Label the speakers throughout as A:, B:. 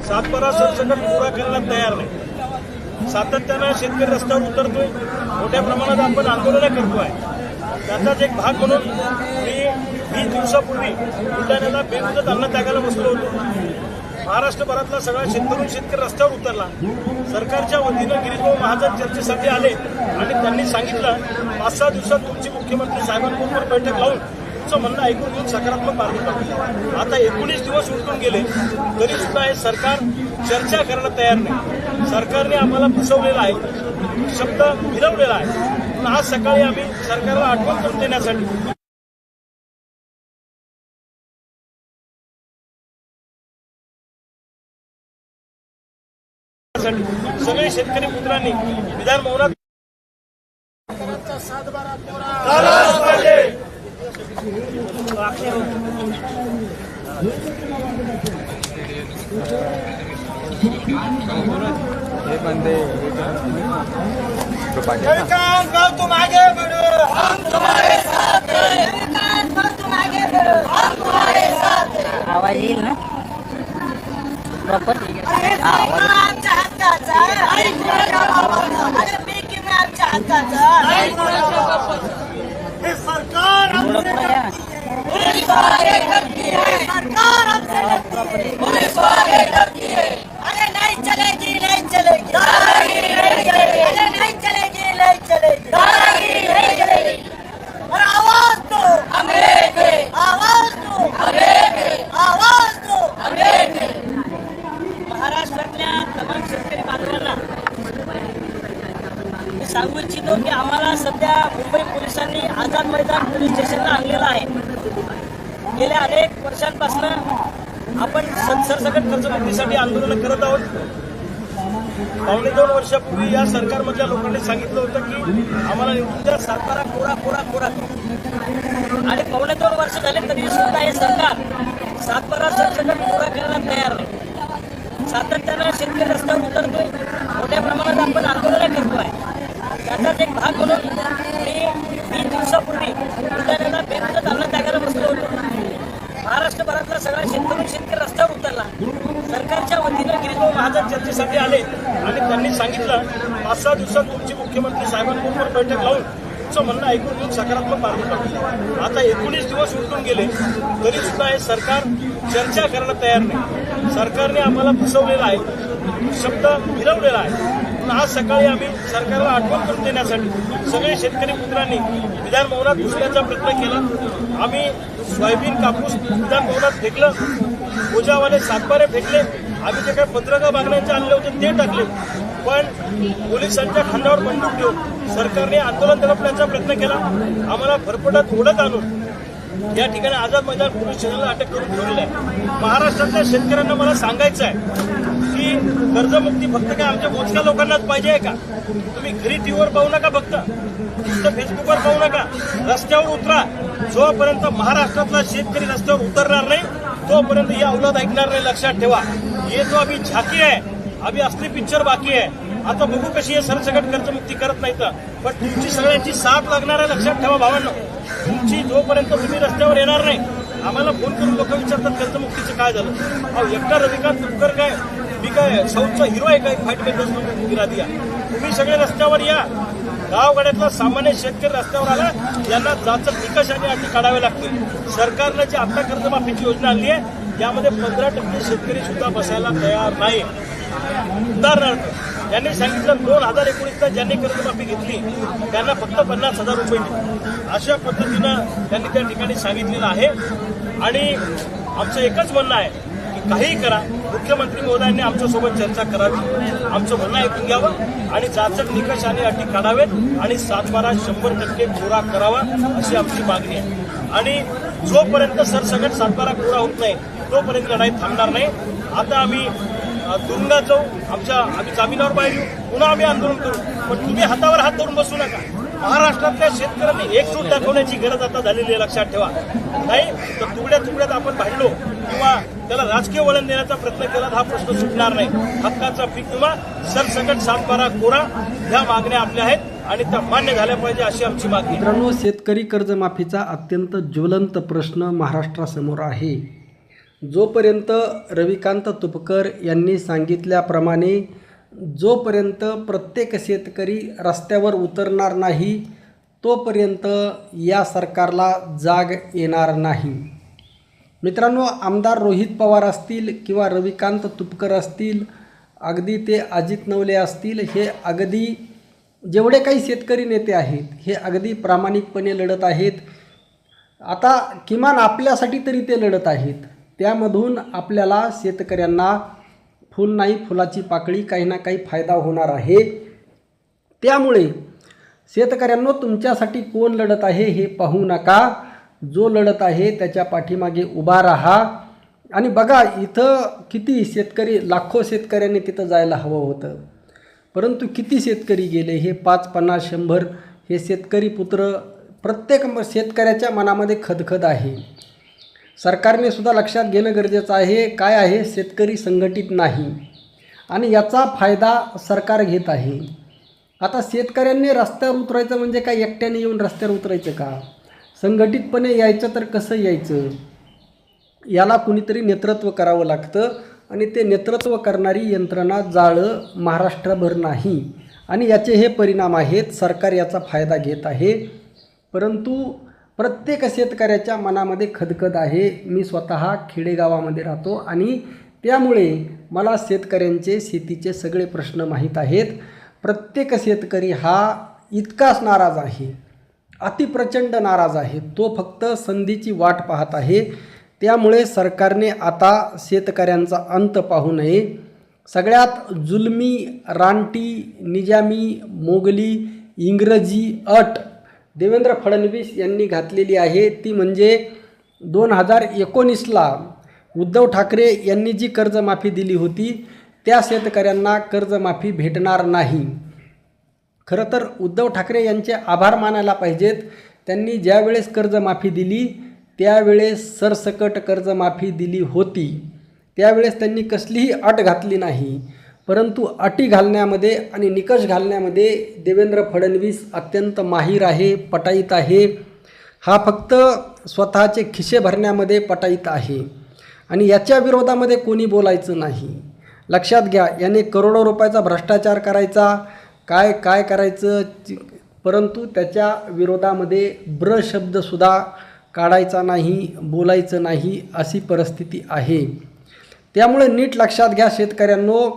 A: सातबारा सरसकट पुरा करायला तयार नाही। सातत्यानं शेतकरी रस्त्यावर उतरतोय, मोठ्या प्रमाणात आपण आंदोलनं करतोय। त्याचाच एक भाग म्हणून मी 20 दिवसापूर्वी बुलढाण्याला बेमुदत अन्नत्यागाला बसलो होतो। महाराष्ट्रभरातला सगळा शेतकरी रस्त्यावर उतरला। सरकारच्या वतीनं गिरीश महाजन चर्चेसाठी आले आणि त्यांनी सांगितलं 5-6 दिवसात तुमची मुख्यमंत्री साहेबांबरोबर बैठक लावून तुमचं म्हणणं ऐकून घेऊन सकारात्मक मार्ग काढू। आता 19 दिवस उलटून गेले तरी सुद्धा हे सरकार चर्चा करायला तयार नाही। सरकारने आम्हाला फसवलेला आहे, शब्द फिरवलेला आहे। पण आज सकाळी आम्ही सरकारला आठवण करून देण्यासाठी सगळे शेतकरी मित्रांनी विधान भवनात तुम आगे बढ़ो, हम तुम्हारे साथ हैं, तुम आगे बढ़ो, हम तुम्हारे साथ हैं।
B: आवाज येईल ना प्रॉपर?
A: सरकार
B: अरे नहीं चलेगी, नहीं चलेगी, अरे नहीं चलेगी, नहीं चलेगी, और आवाज दो हमें दे, आवाज दो हमें दे, आवाज दो हमें दे। महाराष्ट्रातल्या तमाम शेतकरी बांधवांना मी सांगू इच्छितो की आम्हाला सध्या मुंबई पोलिसांनी आझाद मैदान पोलीस स्टेशनला आणलेलं आहे। गेल्या अनेक वर्षांपासून आपण सरसकट कर्जमाफीसाठी आंदोलन करत आहोत। 2.25 वर्षापूर्वी या सरकारमधल्या लोकांनी सांगितलं होतं की आम्हाला निवडून द्या, सातबारा कोरा कोरा कोरा, आणि 2.25 वर्ष झाले तरी सुद्धा हे सरकार सातबारा सरसकट कोरा करायला तयार नाही। सातत्यानं शेतकरी रस्त्यावर उतरतोय, मोठ्या प्रमाणात आपण आंदोलनं करतोय। त्याचाच एक भाग म्हणून मी 20 दिवसापूर्वी बुलढाण्याला बेमुदत अन्नत्यागाला बसलो होतो। महाराष्ट्रभरातला सगळा शेतकरी रस्त्यावर उतरला। सरकारच्या वतीनं गिरीश महाजन चर्चेसाठी आले आणि त्यांनी सांगितलं 5-6 दिवसात तुमची मुख्यमंत्री साहेबांबरोबर बैठक लावून तुमचं म्हणणं ऐकून घेऊन सकारात्मक मार्ग काढू। आता 19 दिवस उलटून गेले तरी सुद्धा हे सरकार चर्चा करायला तयार नाही। सरकारने आम्हाला फसवलेला आहे, शब्द फिरवलेला आहे। पण आज सकाळी आम्ही सरकारला आठवण करून देण्यासाठी सगळे शेतकरी मित्रांनी विधान भवनात घुसण्याचा प्रयत्न केला। आम्ही सोयाबीन कापूस विधान भवनात फेकलं, बोजावाले सातबारे फेकले, आम्ही जे काही पत्रकं मागण्याचे आणले होते ते टाकले, पण पोलिसांच्या खांद्यावर बंदूक ठेवून सरकारने आंदोलन दडपण्याचा प्रयत्न केला। आम्हाला फरफटत ओढत आणून या ठिकाणी आझाद मैदान पोलीस स्टेशनला अटक करून ठेवलेलं आहे। महाराष्ट्रातल्या शेतकऱ्यांना मला सांगायचं आहे की कर्जमुक्ती फक्त काय आमच्या मोजक्या लोकांनाच पाहिजे आहे का? तुम्ही घरी टीव्हीवर पाहू नका, फक्त नुसतं फेसबुकवर पाहू नका, रस्त्यावर उतरा। जोपर्यंत महाराष्ट्रातला शेतकरी रस्त्यावर उतरणार नाही तोपर्यंत ही औलाद ऐकणार नाही, लक्षात ठेवा। ये जो अभी झाकी आहे, अभी असली पिक्चर बाकी आहे। आता बघू कशी आहे सरसकट कर्जमुक्ती करत नाही तर, पण तुमची सगळ्यांची साथ लागणार आहे, लक्षात ठेवा भावांनो। तुमची जोपर्यंत तुम्ही रस्त्यावर येणार नाही, आम्हाला फोन करून लोक विचारतात कर्जमुक्तीचं काय झालं। अहो एकटा रविकांत तुपकर काय मी काय साऊथचा हिरो आहे काय? फाईट मेकर्स गिरा दिया। तुम्ही सगळे रस्त्यावर या। गावगाड्यातला सामान्य शेतकरी रस्त्यावर आला, यांना जाचक निकष आणि अटी काढावे लागतील। सरकारनं जी आता कर्जमाफीची योजना आणली आहे त्यामध्ये 15% शेतकरी सुद्धा बसायला तयार नाही। उदाहरणार्थ यांनी सांगितलं 2019ला ज्यांनी कर्जमाफी घेतली त्यांना फक्त 50,000 रुपये दिले, अशा पद्धतीनं त्यांनी त्या ठिकाणी सांगितलेलं आहे। आणि आमचं एकच म्हणणं आहे की काही करा, मुख्यमंत्री महोदयांनी आमच्यासोबत चर्चा करावी, आमचं म्हणणं ऐकून घ्यावं आणि जाचक निकष आणि अटी काढावेत आणि सातबारा 100% कोरा करावा अशी आमची मागणी आहे। आणि जोपर्यंत सरसकट सातबारा कोरा होत नाही तोपर्यंत लढाई थांबणार नाही। आता आम्ही तुरुंगात जाऊ, आम्ही जामिनावर बाहेर येऊ, पुन्हा आम्ही आंदोलन करू, पण तुम्ही हातावर हात धरून बसू नका। महाराष्ट्रातल्या शेतकऱ्यांनी एकजूट दाखवण्याची गरज आता झालेली आहे, लक्षात ठेवा। नाही तर तुकड्या तुकड्यात आपण भांडलो किंवा त्याला राजकीय वळण देण्याचा प्रयत्न केला हा प्रश्न सुटणार नाही। हक्काचा पीक विमा, सरसकट सातबारा कोरा ह्या मागण्या आपल्या आहेत आणि त्या मान्य झाल्या पाहिजे अशी आमची मागणी।
C: मित्रांनो, शेतकरी कर्जमाफीचा अत्यंत ज्वलंत प्रश्न महाराष्ट्रासमोर आहे। जोपर्यंत रविकांत तुपकर यांनी सांगितल्याप्रमाणे जोपर्यंत प्रत्येक शेतकरी रस्त्यावर उतरणार नाही तोपर्यंत या सरकारला जाग येणार नाही. मित्रांनो, आमदार रोहित पवार असतील किंवा रविकांत तुपकर असतील, अगदी ते अजित नवले असतील, हे अगदी जेवढे काही शेतकरी नेते आहेत हे अगदी प्रामाणिकपणे लढत आहेत. आता किमान आपल्यासाठी तरी ते लढत आहेत. त्यामधून आपल्याला शेतकऱ्यांना फुल नाही फुलाची पाकळी काही ना काही फायदा होणार आहे. त्यामुळे शेतकऱ्यांनो, तुमच्यासाठी कोण लढत आहे हे पाहू नका. जो लढत आहे त्याच्या पाठीमागे उभा राहा. आणि बघा, इथं किती शेतकरी, लाखो शेतकऱ्यांनी तिथं जायला हवं होतं, परंतु किती शेतकरी गेले? हे 5, 50, 100 हे शेतकरी पुत्र, प्रत्येक शेतकऱ्याच्या मनामध्ये खदखद आहे. सरकारने सुद्धा लक्षात घेणं गरजेचं आहे. काय आहे, शेतकरी संघटित नाही आणि याचा फायदा सरकार घेत आहे. आता शेतकऱ्यांनी रस्त्यावर उतरायचं म्हणजे काय एकट्याने येऊन रस्त्यावर उतरायचं का? संघटितपणे यायचं तर कसं यायचं? याला कुणीतरी नेतृत्व करावं लागतं आणि ते नेतृत्व करणारी यंत्रणा जाळं महाराष्ट्रभर नाही आणि याचे हे परिणाम आहेत. सरकार याचा फायदा घेत आहे, परंतु प्रत्येक शेतकऱ्याच्या मनामध्ये खदखद आहे. मी स्वतः खेडेगावामध्ये राहतो आणि त्यामुळे मला शेतकऱ्यांचे, शेतीचे सगळे प्रश्न माहीत आहेत. प्रत्येक शेतकरी हा इतकाच नाराज आहे, अतिप्रचंड नाराज आहे. तो फक्त संधीची वाट पाहत आहे. त्यामुळे सरकारने आता शेतकऱ्यांचा अंत पाहू नये. सगळ्यात जुलमी, रानटी, निजामी, मोगली, इंग्रजी अट देवेंद्र फडणवीस यांनी घातलेली आहे. ती म्हणजे 2019ला उद्धव ठाकरे यांनी जी कर्जमाफी दिली होती त्या शेतकऱ्यांना कर्जमाफी भेटणार नाही. खरं तर उद्धव ठाकरे यांचे आभार मानायला पाहिजेत. त्यांनी ज्या वेळेस कर्जमाफी दिली त्यावेळेस सरसकट कर्जमाफी दिली होती. त्यावेळेस त्यांनी कसलीही अट घातली नाही, परंतु अटी घालण्यामध्ये आणि निकष घालण्यामध्ये देवेंद्र फडणवीस अत्यंत माहीर आहे, पटाईत आहे. हा फक्त स्वतःचे खिसे भरण्यामध्ये पटाईत आहे आणि याच्या विरोधामध्ये कोणी बोलायचं नाही. लक्षात घ्या, याने करोडो रुपयाचा भ्रष्टाचार करायचा, काय करायचं, परंतु त्याच्या विरोधामध्ये ब्र शब्दसुद्धा काढायचा नाही, बोलायचं नाही, अशी परिस्थिती आहे. त्यामुळे नीट लक्षात घ्या शेतकऱ्यांनो,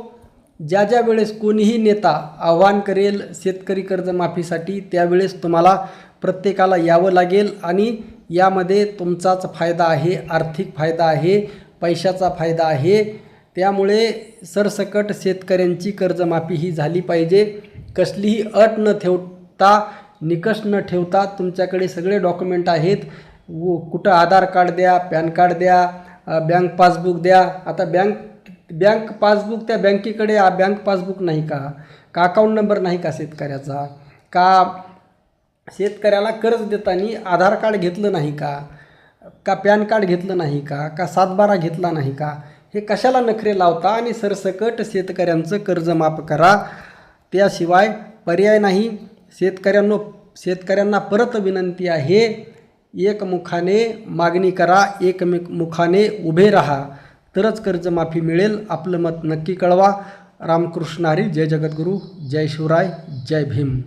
C: ज्या वेळेस कोणीही नेता आव्हान करेल शेतकरी कर्जमाफीसाठी त्यावेळेस तुम्हाला प्रत्येकाला यावं लागेल आणि यामध्ये तुमचाच फायदा आहे, आर्थिक फायदा आहे, पैशाचा फायदा आहे. त्यामुळे सरसकट शेतकऱ्यांची कर्जमाफी ही झाली पाहिजे. कसलीही अट न ठेवता, निकष न ठेवता तुमच्याकडे सगळे डॉक्युमेंट आहेत. कुठं आधार कार्ड द्या, पॅन कार्ड द्या, बँक पासबुक द्या. आता बँक पासबुक त्या बँकेकडे बँक पासबुक नाही का अकाउंट नंबर नाही का शेतकऱ्याचा? का शेतकऱ्याला कर्ज देताना आधार कार्ड घेतलं नाही का पॅन कार्ड घेतलं नाही का 7/12 घेतला नाही का? हे कशाला नखरे लावता आणि सरसकट शेतकऱ्यांचं कर्ज माफ करा. त्याशिवाय पर्याय नाही. शेतकऱ्यांना परत विनंती आहे, एकमुखाने मागणी करा, एकमुखाने उभे राहा, तरच कर्जमाफी मिळेल. आपलं मत नक्की कळवा. रामकृष्ण हरी. जय जगद्गुरू. जय शिवराय. जय भीम.